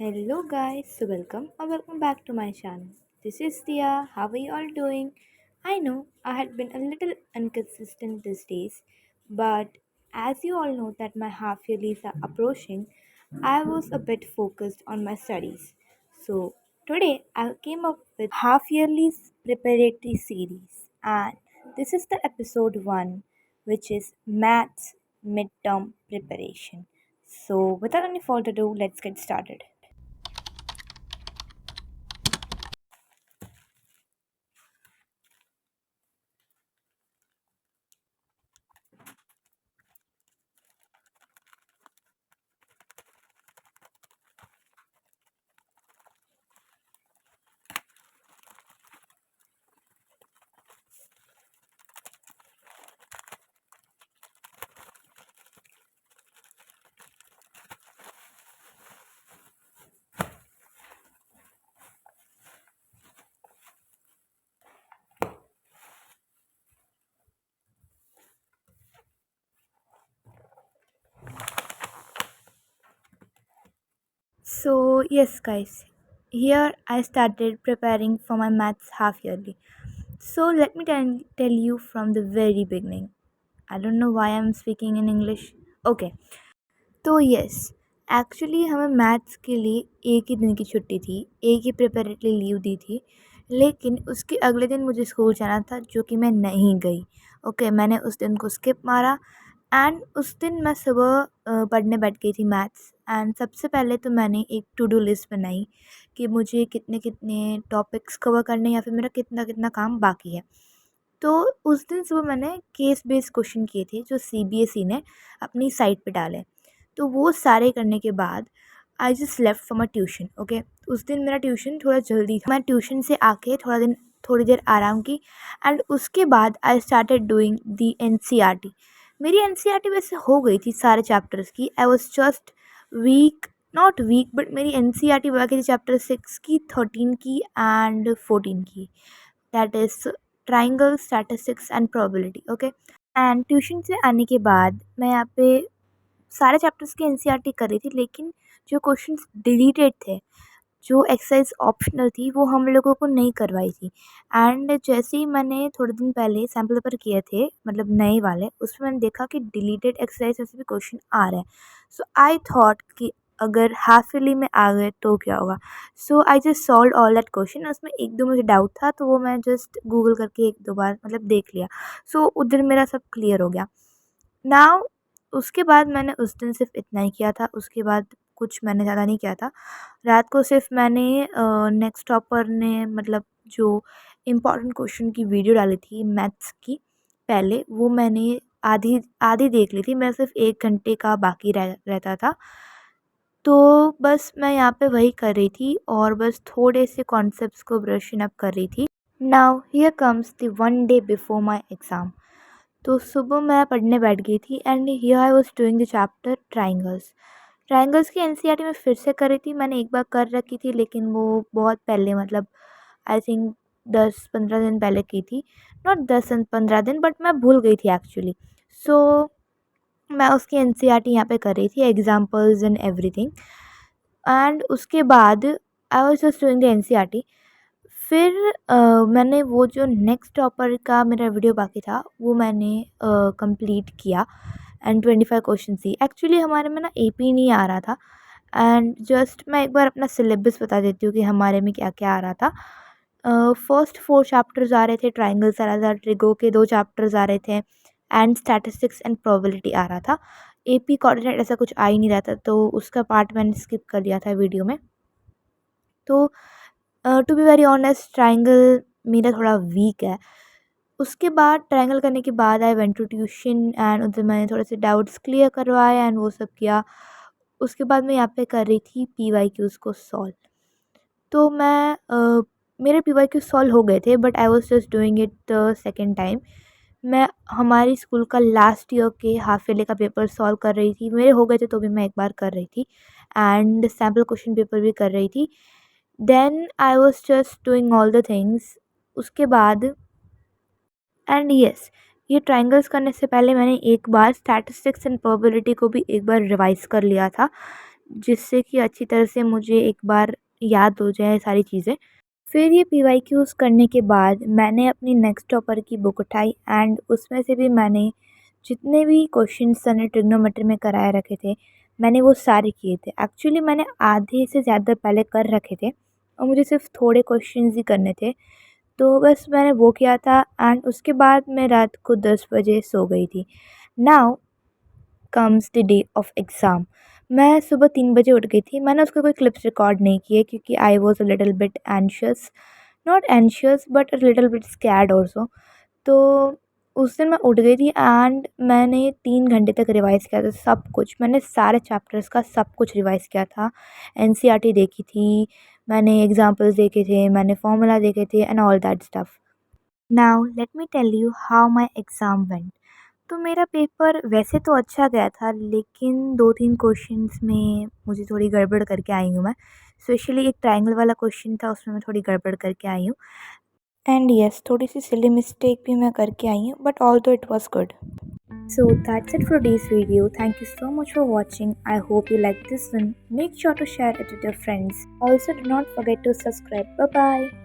Hello guys, so welcome back to my channel. This is Dia. How are you all doing? I know I had been a little inconsistent these days, but as you all know that my half yearlies are approaching, I was a bit focused on my studies. So today I came up with half yearlies preparatory series, and this is the episode 1, which is maths midterm preparation. So without any further ado, let's get started. So, yes, guys, here I started preparing for my maths half yearly. So, let me tell you from the very beginning. I don't know why I'm speaking in English. Okay, तो yes actually हमें maths के लिए एक ही दिन की छुट्टी थी, एक ही प्रिपरेटरी लीव दी थी, लेकिन उसके अगले दिन मुझे स्कूल जाना था जो कि मैं नहीं गई। ओके, मैंने उस दिन को स्किप मारा एंड उस दिन मैं सुबह पढ़ने बैठ गई थी मैथ्स। एंड सबसे पहले तो मैंने एक टू डू लिस्ट बनाई कि मुझे कितने कितने टॉपिक्स कवर करने या फिर मेरा कितना कितना काम बाकी है। तो उस दिन सुबह मैंने केस बेस्ड क्वेश्चन किए थे जो सीबीएसई ने अपनी साइट पे डाले। तो वो सारे करने के बाद I just left for my tuition. Okay, उस दिन मेरा ट्यूशन थोड़ा जल्दी था। मैं ट्यूशन से आके थोड़ी देर आराम की एंड उसके बाद I started doing the NCERT. मेरी एनसीईआरटी वैसे हो गई थी सारे चैप्टर्स की। I was just weak, not weak, but मेरी एनसीईआरटी बाकी थी चैप्टर 6 की, 13 की एंड 14 की। That is triangle, statistics and probability. Okay, and tuition से आने के बाद मैं यहाँ पे सारे चैप्टर्स की एनसीईआरटी कर रही थी, लेकिन जो क्वेश्चंस डिलीटेड थे, जो एक्सरसाइज ऑप्शनल थी, वो हम लोगों को नहीं करवाई थी। एंड जैसे ही मैंने थोड़े दिन पहले सैम्पल पेपर किए थे, मतलब नए वाले, उसमें मैंने देखा कि डिलीटेड एक्सरसाइज में से भी क्वेश्चन आ रहे हैं। सो आई थॉट कि अगर हाफ ईयरली में आ गए तो क्या होगा। So I just solve all that question. उसमें एक दो मुझे डाउट था तो वो मैं जस्ट गूगल करके एक दो बार मतलब देख लिया। सो उधर मेरा सब क्लियर हो गया। नाउ उसके बाद मैंने उस दिन सिर्फ इतना ही किया था, उसके बाद कुछ मैंने ज़्यादा नहीं किया था। रात को सिर्फ मैंने नेक्स्ट टॉपर ने मतलब जो इम्पोर्टेंट क्वेश्चन की वीडियो डाली थी मैथ्स की, पहले वो मैंने आधी आधी देख ली थी। मैं सिर्फ 1 घंटे का बाकी रहता था। तो बस मैं यहाँ पे वही कर रही थी और बस थोड़े से कॉन्सेप्ट्स को ब्रशन अप कर रही थी। Now here comes the one day before my exam. तो सुबह मैं पढ़ने बैठ गई थी and here I was doing the chapter triangles. Triangles की एनसीईआरटी मैं फिर से कर रही थी। मैंने एक बार कर रखी थी, लेकिन वो बहुत पहले, मतलब आई थिंक 10-15 दिन पहले की थी। नॉट 10 एंड 15 दिन, बट मैं भूल गई थी एक्चुअली। सो मैं उसकी एनसीईआरटी यहाँ पे कर रही थी, एग्जाम्पल्स एंड एवरीथिंग। एंड उसके बाद आई was just doing the NCERT. फिर मैंने वो जो नेक्स्ट टॉपर का मेरा वीडियो बाकी था वो मैंने कंप्लीट किया एंड 25 क्वेश्चन थी। एक्चुअली हमारे में ना एपी नहीं आ रहा था। एंड जस्ट मैं एक बार अपना सिलेबस बता देती हूँ कि हमारे में क्या क्या आ रहा था। फर्स्ट 4 चैप्टर्स आ रहे थे, ट्राइंगल्स आ रहा था, ट्रिगो के 2 चैप्टर्स आ रहे थे एंड स्टैटिस्टिक्स एंड प्रोबेबिलिटी आ रहा था। एपी कोऑर्डिनेट ऐसा कुछ आ ही नहीं रहा था, तो उसका पार्ट मैंने स्किप कर दिया था वीडियो में। तो to be very honest, triangle मेरा थोड़ा वीक है। उसके बाद ट्रायंगल करने के बाद I went to tuition and उधर मैंने थोड़े से डाउट्स क्लियर करवाए एंड वो सब किया। उसके बाद मैं यहाँ पे कर रही थी पीवाईक्यूज़ को सॉल्व। तो मैं मेरे पीवाईक्यू सॉल्व हो गए थे, but I was just doing it the second time. मैं हमारी स्कूल का लास्ट ईयर के हाफ ईयरली का पेपर सॉल्व कर रही थी। मेरे हो गए थे तो भी मैं एक बार कर रही थी एंड सैम्पल क्वेश्चन पेपर भी कर रही थी। Then I was just doing all the things. उसके बाद एंड यस, ये ट्रायंगल्स करने से पहले मैंने एक बार स्टैटिस्टिक्स एंड प्रोबेबिलिटी को भी एक बार रिवाइज़ कर लिया था। जिससे कि अच्छी तरह से मुझे एक बार याद हो जाए सारी चीज़ें। फिर ये पीवाईक्यूज़ करने के बाद मैंने अपनी नेक्स्ट टॉपर की बुक उठाई एंड उसमें से भी मैंने जितने भी क्वेश्चंस सर ने ट्रिग्नोमेट्री में कराए रखे थे, मैंने वो सारे किए थे। एक्चुअली मैंने आधे से ज़्यादा पहले कर रखे थे और मुझे सिर्फ थोड़े क्वेश्चंस ही करने थे। तो बस मैंने वो किया था एंड उसके बाद मैं रात को 10 बजे सो गई थी। Now comes the day of exam. मैं सुबह 3 बजे उठ गई थी। मैंने उसके कोई क्लिप्स रिकॉर्ड नहीं किए क्योंकि I was a little bit anxious, not anxious but a little bit scared also. तो उस दिन मैं उठ गई थी एंड मैंने 3 घंटे तक रिवाइज़ किया था सब कुछ। मैंने सारे चैप्टर्स का सब कुछ रिवाइज़ किया था। एनसीईआरटी देखी थी, मैंने एग्ज़ाम्पल्स देखे थे, मैंने फॉर्मूला देखे थे and all that stuff. Now let me tell you how my exam went. तो मेरा पेपर वैसे तो अच्छा गया था, लेकिन 2-3 क्वेश्चंस में मुझे थोड़ी गड़बड़ करके आई हूँ मैं। स्पेशली एक ट्रायंगल वाला क्वेश्चन था, उसमें मैं थोड़ी गड़बड़ करके आई हूँ। एंड येस, थोड़ी-सी सिली मिस्टेक भी मैं करके आई हूँ, but although it was good. So that's it for today's video. Thank you so much for watching. I hope you liked this one. Make sure to share it with your friends. Also, do not forget to subscribe. Bye bye.